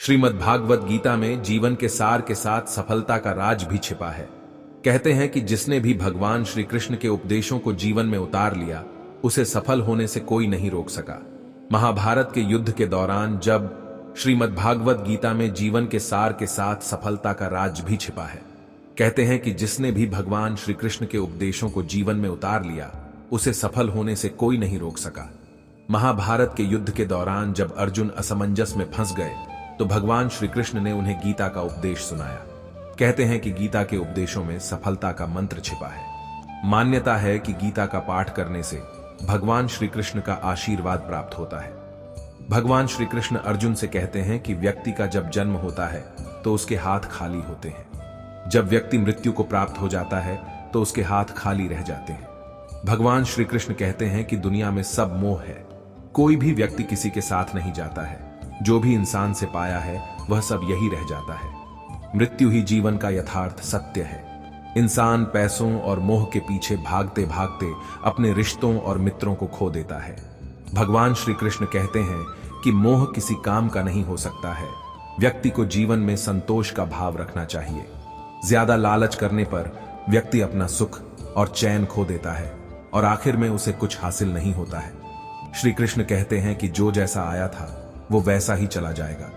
श्रीमद् भागवत गीता में जीवन के सार के साथ सफलता का राज भी छिपा है। कहते हैं कि जिसने भी भगवान श्री कृष्ण के उपदेशों को जीवन में उतार लिया, उसे सफल होने से कोई नहीं रोक सका। महाभारत के युद्ध के दौरान जब श्रीमद् भागवत गीता में जीवन के सार के साथ सफलता का राज भी छिपा है। कहते हैं कि जिसने भी भगवान श्री कृष्ण के उपदेशों को जीवन में उतार लिया, उसे सफल होने से कोई नहीं रोक सका। महाभारत के युद्ध के दौरान जब अर्जुन असमंजस में फंस गए, तो भगवान श्री कृष्ण ने उन्हें गीता का उपदेश सुनाया। कहते हैं कि गीता के उपदेशों में सफलता का मंत्र छिपा है। मान्यता है कि गीता का पाठ करने से भगवान श्री कृष्ण का आशीर्वाद प्राप्त होता है। भगवान श्री कृष्ण अर्जुन से कहते हैं कि व्यक्ति का जब जन्म होता है तो उसके हाथ खाली होते हैं। जब व्यक्ति मृत्यु को प्राप्त हो जाता है तो उसके हाथ खाली रह जाते हैं। भगवान श्री कृष्ण कहते हैं कि दुनिया में सब मोह है, कोई भी व्यक्ति किसी के साथ नहीं जाता है। जो भी इंसान से पाया है वह सब यही रह जाता है। मृत्यु ही जीवन का यथार्थ सत्य है। इंसान पैसों और मोह के पीछे भागते भागते अपने रिश्तों और मित्रों को खो देता है। भगवान श्री कृष्ण कहते हैं कि मोह किसी काम का नहीं हो सकता है। व्यक्ति को जीवन में संतोष का भाव रखना चाहिए। ज्यादा लालच करने पर व्यक्ति अपना सुख और चैन खो देता है और आखिर में उसे कुछ हासिल नहीं होता है। श्री कृष्ण कहते हैं कि जो जैसा आया था वो वैसा ही चला जाएगा।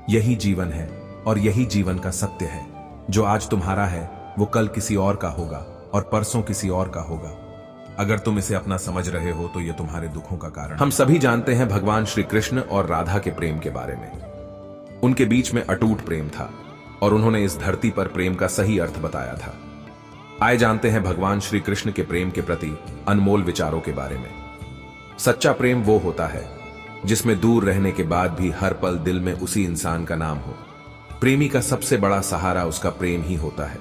यही जीवन है और यही जीवन का सत्य है। जो आज तुम्हारा है वो कल किसी और का होगा और परसों किसी और का होगा। अगर तुम इसे अपना समझ रहे हो तो ये तुम्हारे दुखों का कारण। हम सभी जानते हैं भगवान श्री कृष्ण और राधा के प्रेम के बारे में। उनके बीच में अटूट प्रेम था और उन्होंने इस धरती पर प्रेम का सही अर्थ बताया था। आए जानते हैं भगवान श्री कृष्ण के प्रेम के प्रति अनमोल विचारों के बारे में। सच्चा प्रेम वो होता है जिसमें दूर रहने के बाद भी हर पल दिल में उसी इंसान का नाम हो। प्रेमी का सबसे बड़ा सहारा उसका प्रेम ही होता है।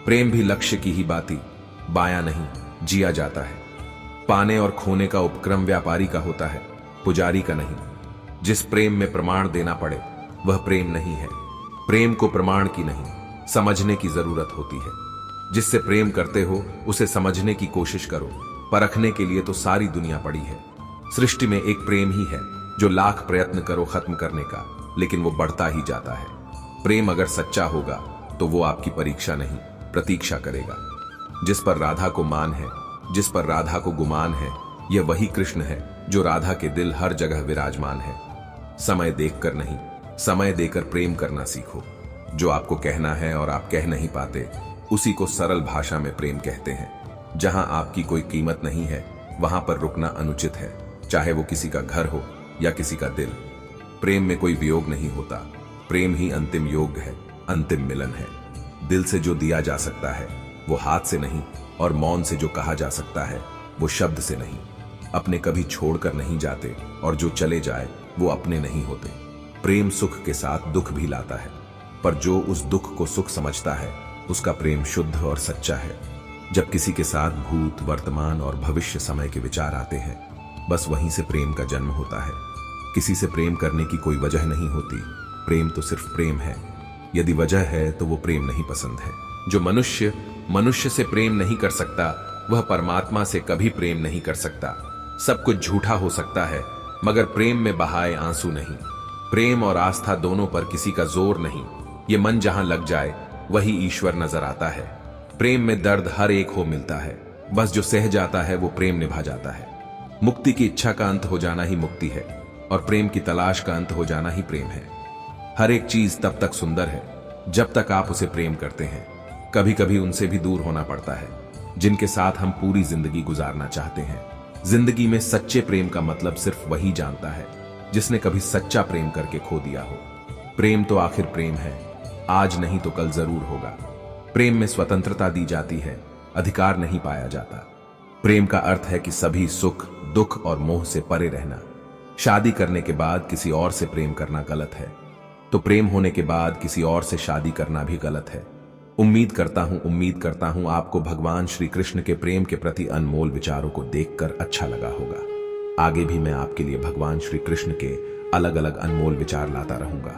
प्रेम भी लक्ष्य की ही बाती बाया नहीं जिया जाता है। पाने और खोने का उपक्रम व्यापारी का होता है, पुजारी का नहीं। जिस प्रेम में प्रमाण देना पड़े वह प्रेम नहीं है। प्रेम को प्रमाण की नहीं, समझने की जरूरत होती है। जिससे प्रेम करते हो उसे समझने की कोशिश करो। परखने के लिए तो सारी दुनिया पड़ी है। सृष्टि में एक प्रेम ही है जो लाख प्रयत्न करो खत्म करने का, लेकिन वो बढ़ता ही जाता है। प्रेम अगर सच्चा होगा तो वो आपकी परीक्षा नहीं, प्रतीक्षा करेगा। जिस पर राधा को मान है, जिस पर राधा को गुमान है, यह वही कृष्ण है जो राधा के दिल हर जगह विराजमान है। समय देखकर नहीं, समय देकर प्रेम करना सीखो। जो आपको कहना है और आप कह नहीं पाते, उसी को सरल भाषा में प्रेम कहते हैं। जहां आपकी कोई कीमत नहीं है, वहां पर रुकना अनुचित है, चाहे वो किसी का घर हो या किसी का दिल। प्रेम में कोई वियोग नहीं होता। प्रेम ही अंतिम योग है, अंतिम मिलन है। दिल से जो दिया जा सकता है वो हाथ से नहीं, और मौन से जो कहा जा सकता है वो शब्द से नहीं। अपने कभी छोड़कर नहीं जाते और जो चले जाए वो अपने नहीं होते। प्रेम सुख के साथ दुख भी लाता है, पर जो उस दुख को सुख समझता है उसका प्रेम शुद्ध और सच्चा है। जब किसी के साथ भूत, वर्तमान और भविष्य समय के विचार आते हैं, बस वहीं से प्रेम का जन्म होता है। किसी से प्रेम करने की कोई वजह नहीं होती। प्रेम तो सिर्फ प्रेम है। यदि वजह है तो वो प्रेम नहीं पसंद है। जो मनुष्य मनुष्य से प्रेम नहीं कर सकता, वह परमात्मा से कभी प्रेम नहीं कर सकता। सब कुछ झूठा हो सकता है, मगर प्रेम में बहाए आंसू नहीं। प्रेम और आस्था दोनों पर किसी का जोर नहीं। ये मन जहां लग जाए वही ईश्वर नजर आता है। प्रेम में दर्द हर एक को मिलता है, बस जो सह जाता है वो प्रेम निभा जाता है। मुक्ति की इच्छा का अंत हो जाना ही मुक्ति है, और प्रेम की तलाश का अंत हो जाना ही प्रेम है। हर एक चीज तब तक सुंदर है जब तक आप उसे प्रेम करते हैं। कभी कभी उनसे भी दूर होना पड़ता है जिनके साथ हम पूरी जिंदगी गुजारना चाहते हैं। जिंदगी में सच्चे प्रेम का मतलब सिर्फ वही जानता है जिसने कभी सच्चा प्रेम करके खो दिया हो। प्रेम तो आखिर प्रेम है, आज नहीं तो कल जरूर होगा। प्रेम में स्वतंत्रता दी जाती है, अधिकार नहीं पाया जाता। प्रेम का अर्थ है कि सभी सुख, दुख और मोह से परे रहना। शादी करने के बाद किसी और से प्रेम करना गलत है, तो प्रेम होने के बाद किसी और से शादी करना भी गलत है। उम्मीद करता हूं आपको भगवान श्री कृष्ण के प्रेम के प्रति अनमोल विचारों को देखकर अच्छा लगा होगा। आगे भी मैं आपके लिए भगवान श्री कृष्ण के अलग अलग अनमोल विचार लाता रहूंगा।